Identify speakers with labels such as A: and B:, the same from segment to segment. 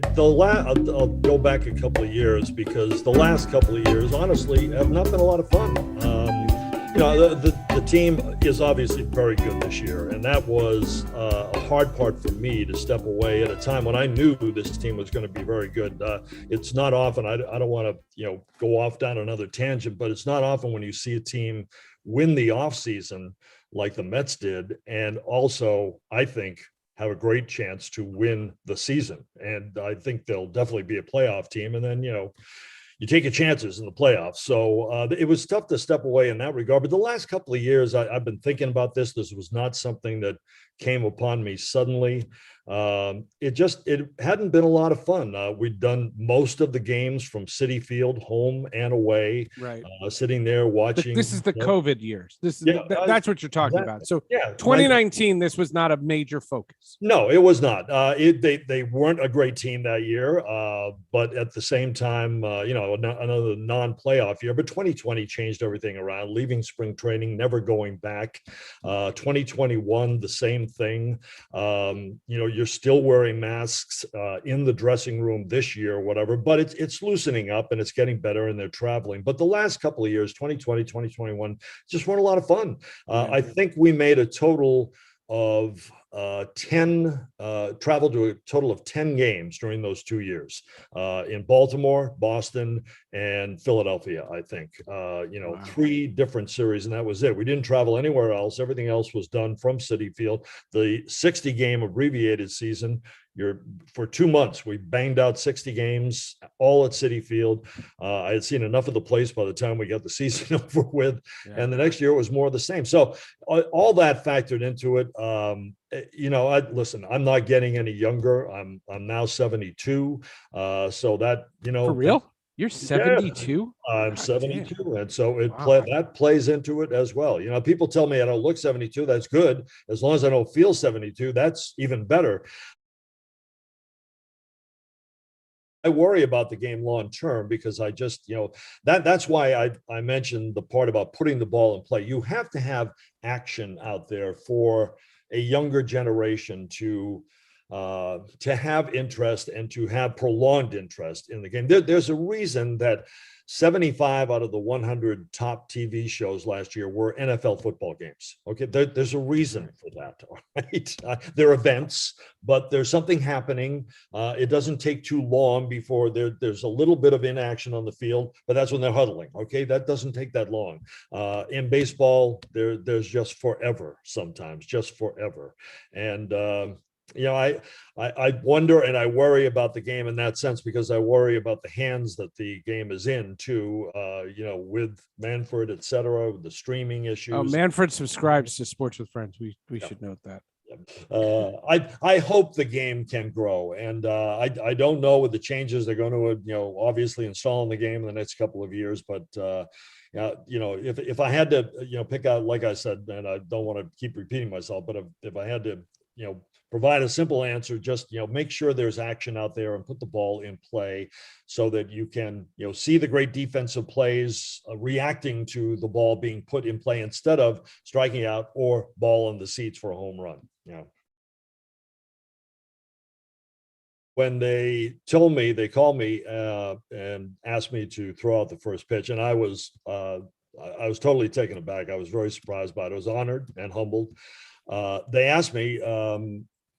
A: I'll go back a couple of years because the last couple of years, honestly, have not been a lot of fun. The team is obviously very good this year, and that was a hard part for me to step away at a time when I knew this team was going to be very good. It's not often. I don't want to go off down another tangent, but it's not often when you see a team win the offseason like the Mets did, and also I think have a great chance to win the season. And I think they'll definitely be a playoff team. And then you take your chances in the playoffs. So it was tough to step away in that regard. But the last couple of years, I've been thinking about this. This was not something that came upon me suddenly. It hadn't been a lot of fun. We'd done most of the games from Citi Field, home and away,
B: right?
A: Sitting there watching.
B: This is the COVID years. That's what you're talking about. So 2019, this was not a major focus.
A: No, it was not. They weren't a great team that year, but at the same time, another non-playoff year. But 2020 changed everything around, leaving spring training, never going back. 2021, the same thing. You're still wearing masks in the dressing room this year or whatever, but it's loosening up and it's getting better and they're traveling. But the last couple of years, 2020, 2021, just weren't a lot of fun. I think we made a total of 10, traveled to a total of 10 games during those 2 years in Baltimore, Boston, and Philadelphia, I think. Wow. 3 different series, and that was it. We didn't travel anywhere else. Everything else was done from Citi Field. The 60-game abbreviated season, for 2 months, we banged out 60 games, all at Citi Field. I had seen enough of the place by the time we got the season over with, and the next year was more of the same. So all that factored into it. Listen, I'm not getting any younger. I'm now 72. So that,
B: for real? You're 72?
A: Yeah, I'm 72. Damn. And so that plays into it as well. People tell me I don't look 72. That's good. As long as I don't feel 72, that's even better. I worry about the game long term because I just, that's why I mentioned the part about putting the ball in play. You have to have action out there for a younger generation to have interest and to have prolonged interest in the game. There's a reason that 75 out of the 100 top TV shows last year were NFL football games. Okay, there's a reason for that. Right? They're events, but there's something happening. It doesn't take too long before there's a little bit of inaction on the field, but that's when they're huddling. Okay, that doesn't take that long. In baseball, there's just forever sometimes, just forever. And I wonder and I worry about the game in that sense because I worry about the hands that the game is in too, with Manfred, et cetera, with the streaming issues.
B: Oh, Manfred subscribes to Sports with Friends. We should note that.
A: I hope the game can grow, and I don't know what the changes they're going to obviously install in the game in the next couple of years, but if I had to pick out, like I said, and I don't want to keep repeating myself, but if I had to provide a simple answer, just make sure there's action out there and put the ball in play so that you can see the great defensive plays reacting to the ball being put in play instead of striking out or ball on the seats for a home run. When they called me and asked me to throw out the first pitch, and I was totally taken aback. I was very surprised by it. I was honored and humbled. They asked me,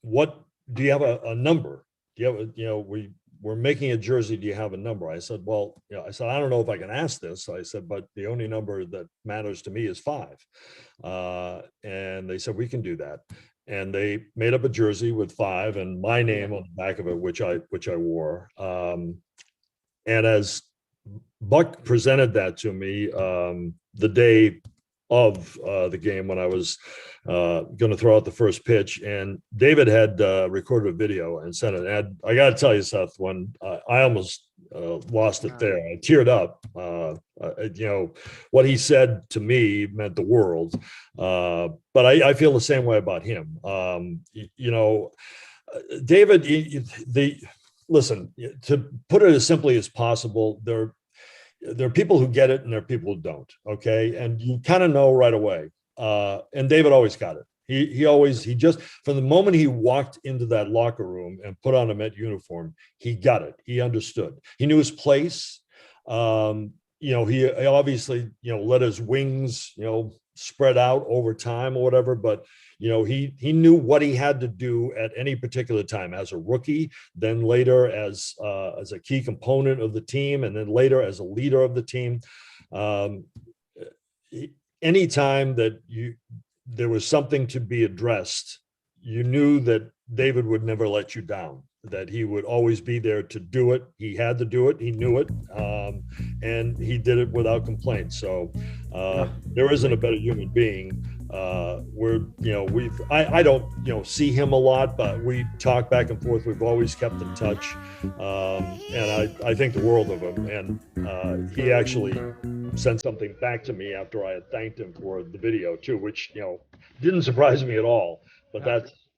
A: what do you have a number? Do you have we're making a jersey. Do you have a number? I said, I don't know if I can ask this. I said, but the only number that matters to me is 5. And they said, we can do that. And they made up a jersey with 5 and my name on the back of it, which I wore. And as Buck presented that to me the day of the game when I was going to throw out the first pitch, and David had recorded a video and sent it. And I got to tell you, Seth, when I almost lost it there, I teared up. What he said to me meant the world. But I feel the same way about him. David, listen, to put it as simply as possible, there are people who get it and there are people who don't. Okay. And you kind of know right away. And David always got it. He just, from the moment he walked into that locker room and put on a Met uniform, he got it. He understood. He knew his place. He obviously, let his wings, spread out over time or whatever, but he knew what he had to do at any particular time as a rookie, then later as a key component of the team, and then later as a leader of the team. Anytime that there was something to be addressed, you knew that David would never let you down, that he would always be there to do it. He had to do it. He knew it. And he did it without complaint. So there isn't a better human being. I don't, see him a lot, but we talk back and forth. We've always kept in touch. And I think the world of him. And he actually sent something back to me after I had thanked him for the video too, which, didn't surprise me at all, but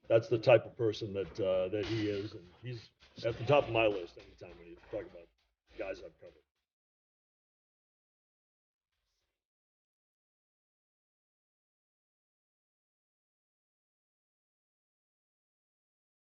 A: that's the type of person that he is. And he's at the top of my list anytime when you talk about guys I've covered.